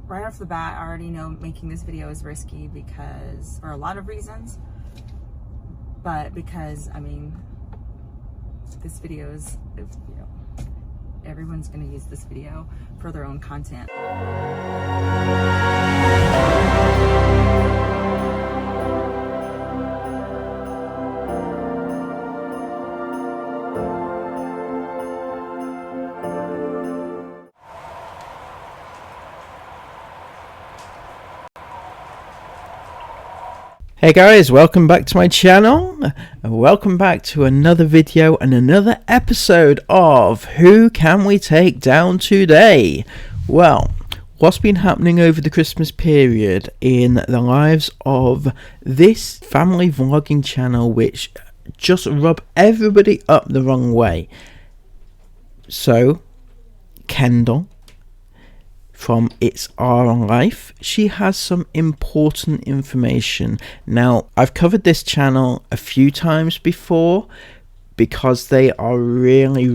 right off the bat, I already know making this video is risky for a lot of reasons, but because, I mean, this video is, everyone's going to use this video for their own content. Hey guys, welcome back to my channel, and welcome back to another video and another episode of Who Can We Take Down Today? Well, what's been happening over the Christmas period in the lives of this family vlogging channel which just rub everybody up the wrong way? So, Kendall from It's Our Life, she has some important information. Now, I've covered this channel a few times before because they are really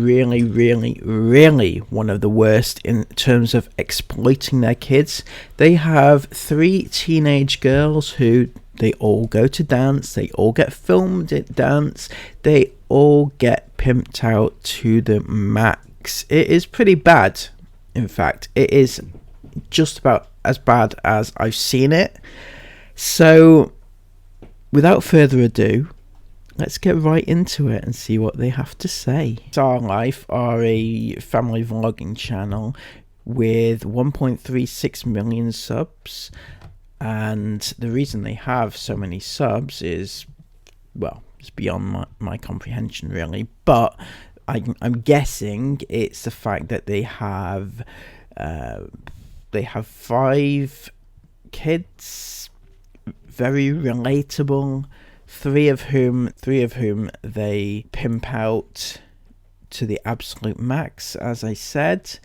one of the worst in terms of exploiting their kids. They have 3 teenage girls who they all go to dance, they all get filmed at dance, they all get pimped out to the max. It is pretty bad. In fact, it is just about as bad as I've seen it. So, without further ado, let's get right into it and see what they have to say. It's Our Life are a family vlogging channel with 1.36 million subs. And the reason they have so many subs is, well, it's beyond my comprehension really. But I'm guessing it's the fact that they have 5 kids, very relatable, three of whom they pimp out to the absolute max, as I said,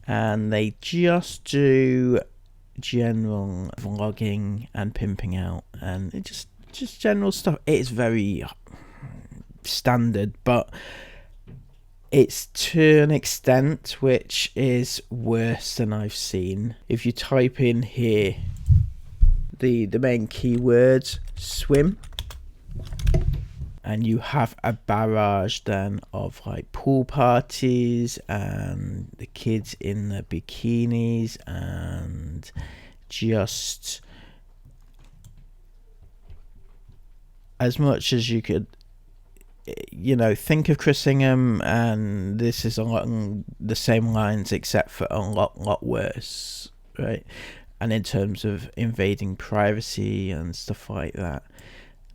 and they just do general vlogging and pimping out, and it just general stuff. It's very standard, but it's to an extent which is worse than I've seen. If you type in here the main keywords, swim, and you have a barrage then of like pool parties and the kids in the bikinis and just as much as you could, think of Chris Ingham, and this is along the same lines except for a lot worse, right? And in terms of invading privacy and stuff like that.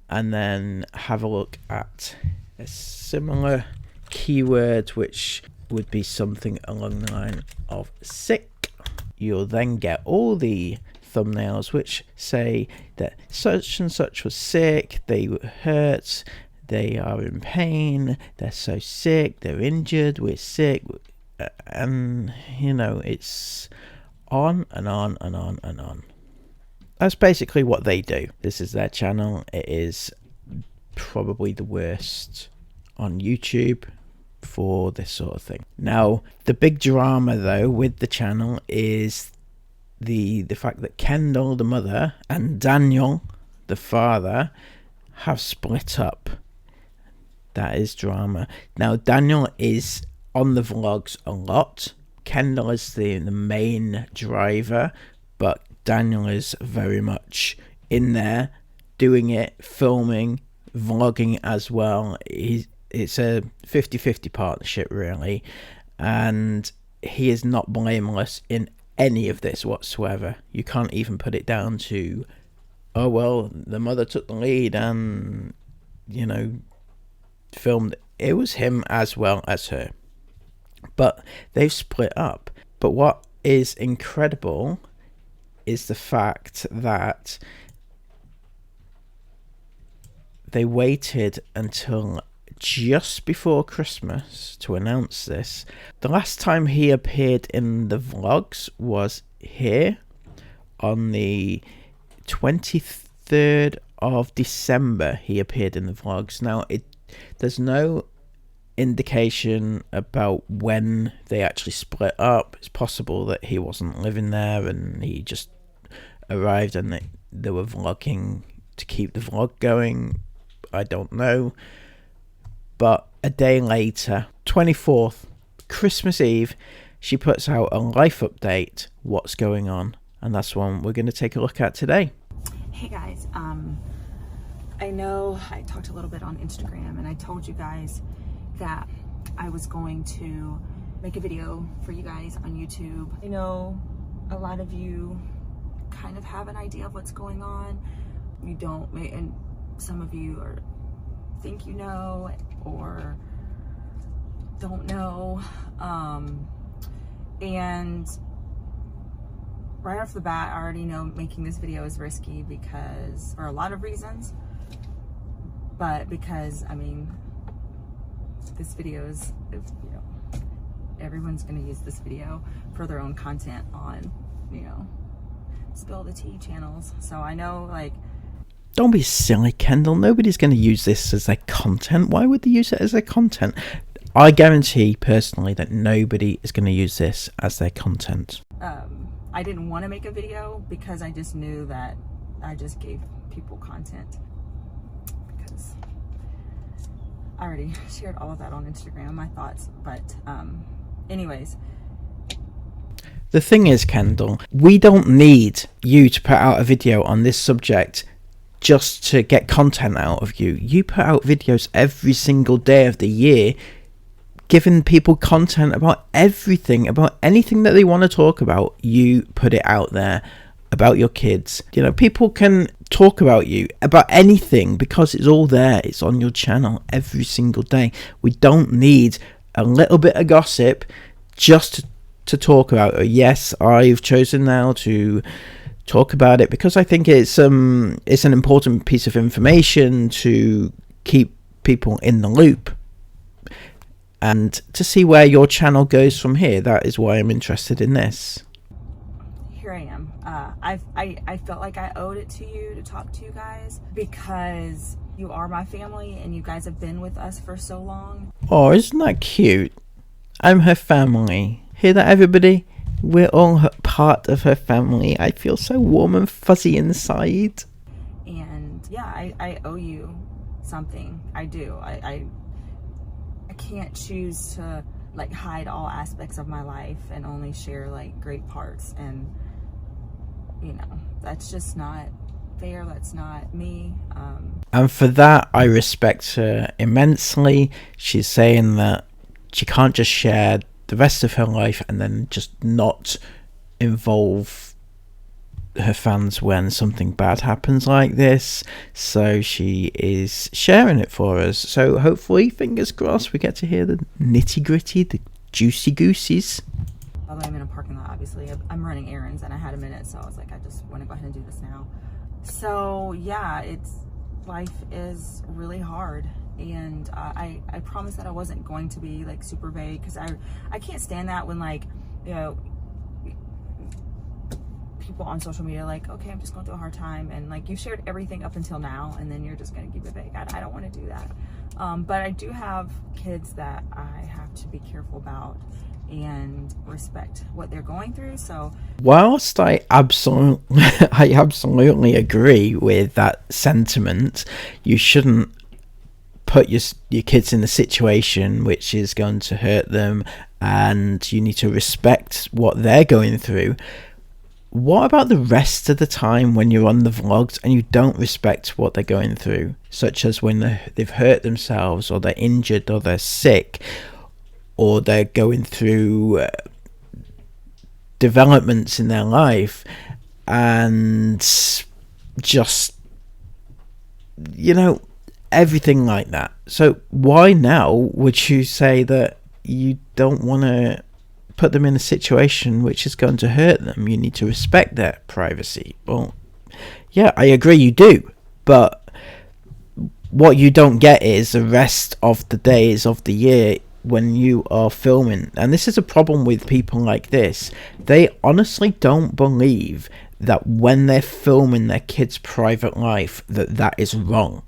And then have a look at a similar keyword which would be something along the line of sick. You'll then get all the thumbnails which say that such and such was sick, they were hurt, they are in pain, they're so sick, they're injured, we're sick, and it's on and on and on and on. That's basically what they do. This is their channel. It is probably the worst on YouTube for this sort of thing. Now, the big drama though with the channel is the fact that Kendall, the mother, and Daniel, the father, have split up. That is drama. Now, Daniel is on the vlogs a lot. Kendall is the main driver, but Daniel is very much in there, doing it, filming, vlogging as well. It's a 50-50 partnership, really. And he is not blameless in any of this whatsoever. You can't even put it down to, oh, well, the mother took the lead and, filmed. It was him as well as her, but they've split up. But what is incredible is the fact that they waited until just before Christmas to announce this. The last time he appeared in the vlogs was here on the 23rd of December. He appeared in the vlogs. Now, there's no indication about when they actually split up. It's possible that he wasn't living there and he just arrived and they were vlogging to keep the vlog going. I don't know. But a day later, 24th, Christmas Eve, she puts out a life update, what's going on, and that's one we're going to take a look at today. Hey guys, I know I talked a little bit on Instagram and I told you guys that I was going to make a video for you guys on YouTube. I know a lot of you kind of have an idea of what's going on. You don't, and some of you think you know or don't know. And right off the bat, I already know making this video is risky because, for a lot of reasons, but because, I mean, this video is, you know, everyone's going to use this video for their own content on, you know, Spill the Tea channels. So I know, like, don't be silly, Kendall. Nobody's going to use this as their content. Why would they use it as their content? I guarantee personally that nobody is going to use this as their content. I didn't want to make a video because I just knew that I just gave people content, because I already shared all of that on Instagram, my thoughts. But anyways. The thing is, Kendall, we don't need you to put out a video on this subject just to get content out of you. You put out videos every single day of the year, giving people content about everything, about anything that they want to talk about. You put it out there about your kids. You know, people can talk about you, about anything, because it's all there. It's on your channel every single day. We don't need a little bit of gossip just to talk about it. Yes, I've chosen now to talk about it because I think it's an important piece of information to keep people in the loop and to see where your channel goes from here. That is why I'm interested in this. Here I am. I felt like I owed it to you to talk to you guys because you are my family and you guys have been with us for so long. Oh, isn't that cute? I'm her family. Hear that, everybody? We're all part of her family. I feel so warm and fuzzy inside. And yeah, I owe you something. I do. I can't choose to like hide all aspects of my life and only share like great parts, and you know, that's just not fair. That's not me. And for that, I respect her immensely. She's saying that she can't just share the rest of her life and then just not involve her fans when something bad happens like this. So she is sharing it for us. So hopefully, fingers crossed, we get to hear the nitty gritty, the juicy goosies. Although I'm in a parking lot, obviously. I'm running errands and I had a minute, so I was like, I just want to go ahead and do this now. So yeah, life is really hard. And I promised that I wasn't going to be like super vague, because I can't stand that when, like, you know, people on social media like, okay, I'm just going through a hard time, and like, you shared everything up until now and then you're just going to keep it vague. I don't want to do that. But I do have kids that I have to be careful about and respect what they're going through. So whilst I absolutely agree with that sentiment, you shouldn't put your kids in a situation which is going to hurt them, and you need to respect what they're going through. What about the rest of the time when you're on the vlogs and you don't respect what they're going through, such as when they've hurt themselves, or they're injured, or they're sick, or they're going through developments in their life, and just, you know, everything like that. So why now would you say that you don't want to put them in a situation which is going to hurt them? You need to respect their privacy. Well, yeah, I agree you do, but what you don't get is the rest of the days of the year when you are filming. And this is a problem with people like this. They honestly don't believe that when they're filming their kids' private life, that is wrong.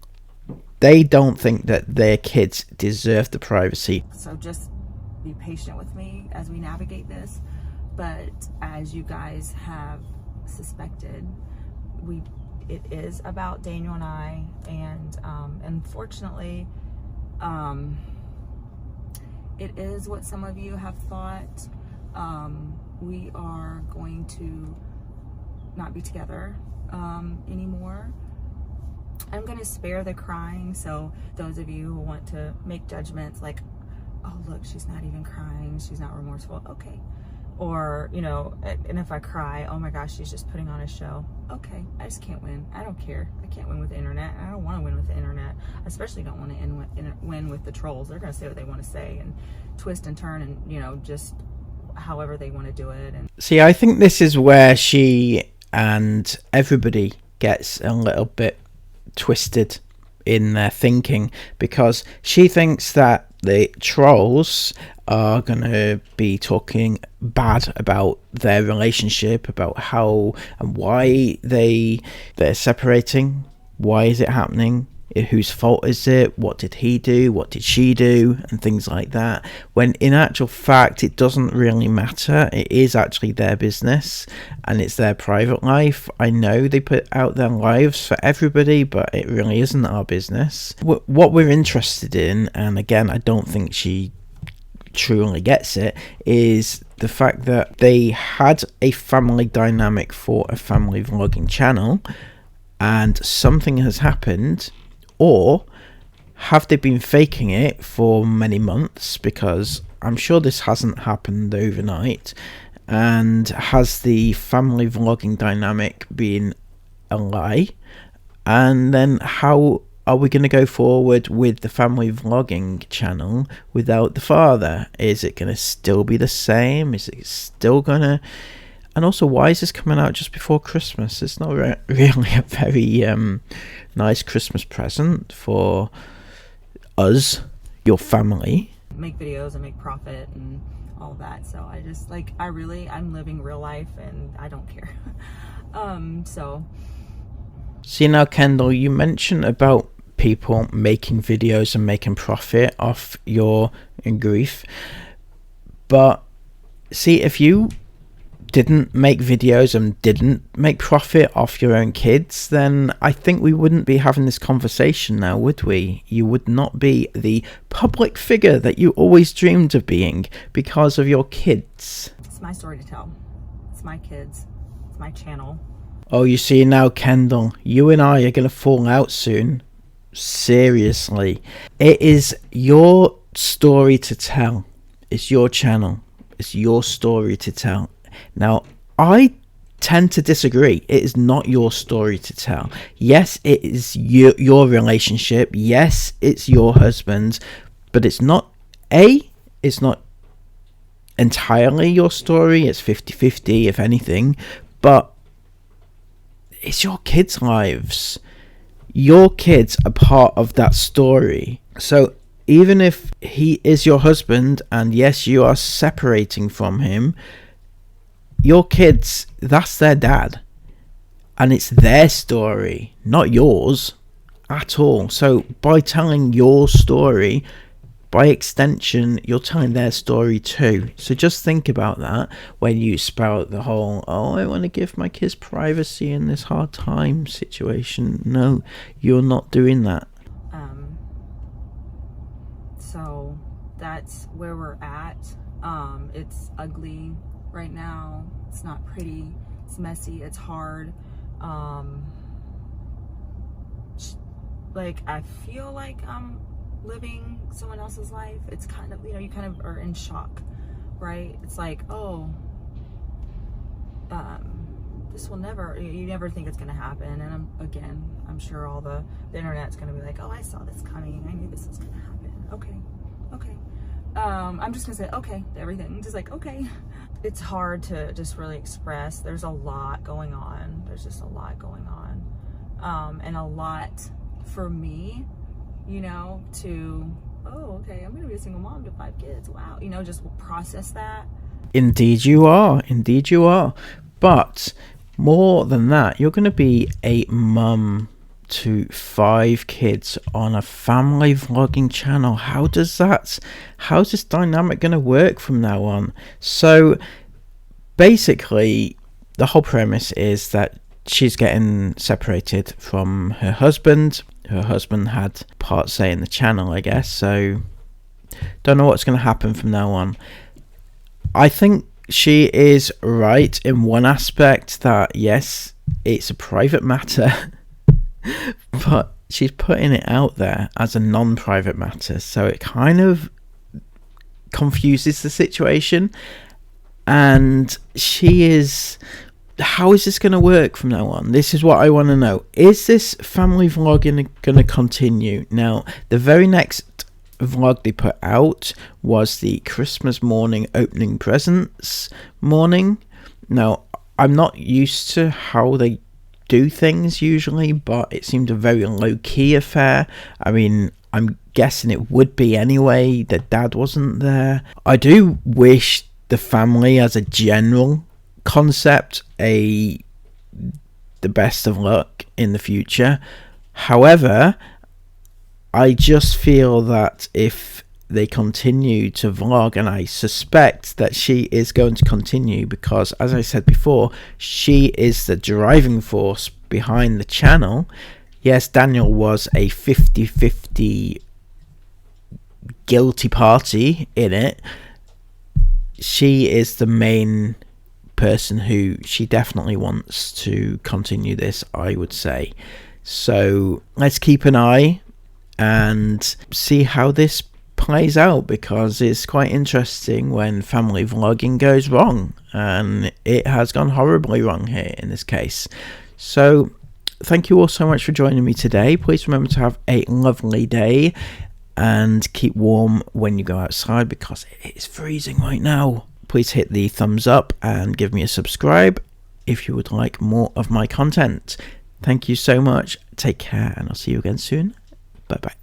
they don't think that their kids deserve the privacy. So just be patient with me as we navigate this. But as you guys have suspected, it is about Daniel and I, and unfortunately, it is what some of you have thought. We are going to not be together anymore. I'm going to spare the crying, so those of you who want to make judgments like, oh look, she's not even crying, she's not remorseful, okay. Or, you know, and if I cry, oh my gosh, she's just putting on a show. Okay, I just can't win. I don't care. I can't win with the internet. I don't want to win with the internet. I especially don't want to win with the trolls. They're going to say what they want to say and twist and turn and, you know, just however they want to do it. And see, I think this is where she and everybody gets a little bit twisted in their thinking, because she thinks that the trolls are going to be talking bad about their relationship, about how and why they're separating, why is it happening, whose fault is it, what did he do, what did she do, and things like that, when in actual fact it doesn't really matter. It is actually their business and it's their private life. I know they put out their lives for everybody, but it really isn't our business. What we're interested in, and again I don't think she truly gets it, is the fact that they had a family dynamic for a family vlogging channel and something has happened. Or have they been faking it for many months? Because I'm sure this hasn't happened overnight. And has the family vlogging dynamic been a lie? And then how are we going to go forward with the family vlogging channel without the father? Is it going to still be the same? Is it still going to... And also, why is this coming out just before Christmas? It's not really a very nice Christmas present for us, your family. Make videos and make profit and all that. So I just I'm living real life and I don't care. So. See now, Kendall, you mentioned about people making videos and making profit off your grief. But see, if you didn't make videos and didn't make profit off your own kids, then I think we wouldn't be having this conversation now, would we? You would not be the public figure that you always dreamed of being because of your kids. It's my story to tell. It's my kids. It's my channel. Oh, you see now, Kendall, you and I are going to fall out soon. Seriously. It is your story to tell. It's your channel. It's your story to tell. Now, I tend to disagree. It is not your story to tell. Yes, it is your relationship. Yes, it's your husband. But it's not entirely your story. It's 50-50, if anything. But it's your kids' lives. Your kids are part of that story. So even if he is your husband, and yes, you are separating from him, your kids, that's their dad. And it's their story, not yours at all. So by telling your story, by extension, you're telling their story too. So just think about that when you spout the whole, oh, I want to give my kids privacy in this hard time situation. No, you're not doing that. So that's where we're at. It's ugly right now. It's not pretty. It's messy. It's hard. Like, I feel like I'm living someone else's life. It's kind of, you kind of are in shock, right? It's like, oh, this will never, you never think it's going to happen. And I'm sure all the internet's going to be like, oh, I saw this coming. I knew this was going to happen. Okay. I'm just going to say, okay, to everything. Just like, okay. It's hard to just really express. There's a lot going on. There's just a lot going on. And a lot for me, to, oh, okay, I'm going to be a single mom to 5 kids. Wow. Just process that. Indeed you are. Indeed you are. But more than that, you're going to be a mum to 5 kids on a family vlogging channel. How's this dynamic going to work from now on? So basically, the whole premise is that she's getting separated from her husband. Her husband had part say in the channel, I guess, so don't know what's going to happen from now on. I think she is right in one aspect, that yes, it's a private matter, but she's putting it out there as a non-private matter, so it kind of confuses the situation. And how is this going to work from now on? This is what I want to know. Is this family vlogging going to continue? Now, the very next vlog they put out was the Christmas morning opening presents morning. Now, I'm not used to how they do things usually, but it seemed a very low-key affair. I mean, I'm guessing it would be anyway. The dad wasn't there. I do wish the family as a general concept the best of luck in the future. However, I just feel that if they continue to vlog, and I suspect that she is going to continue, because as I said before, she is the driving force behind the channel. Yes, Daniel was a 50-50 guilty party in it. She is the main person who she definitely wants to continue this, I would say. So let's keep an eye and see how this plays out, because it's quite interesting when family vlogging goes wrong, and it has gone horribly wrong here in this case. So thank you all so much for joining me today. Please remember to have a lovely day and keep warm when you go outside, because it is freezing right now. Please hit the thumbs up and give me a subscribe if you would like more of my content. Thank you so much. Take care, and I'll see you again soon. Bye bye.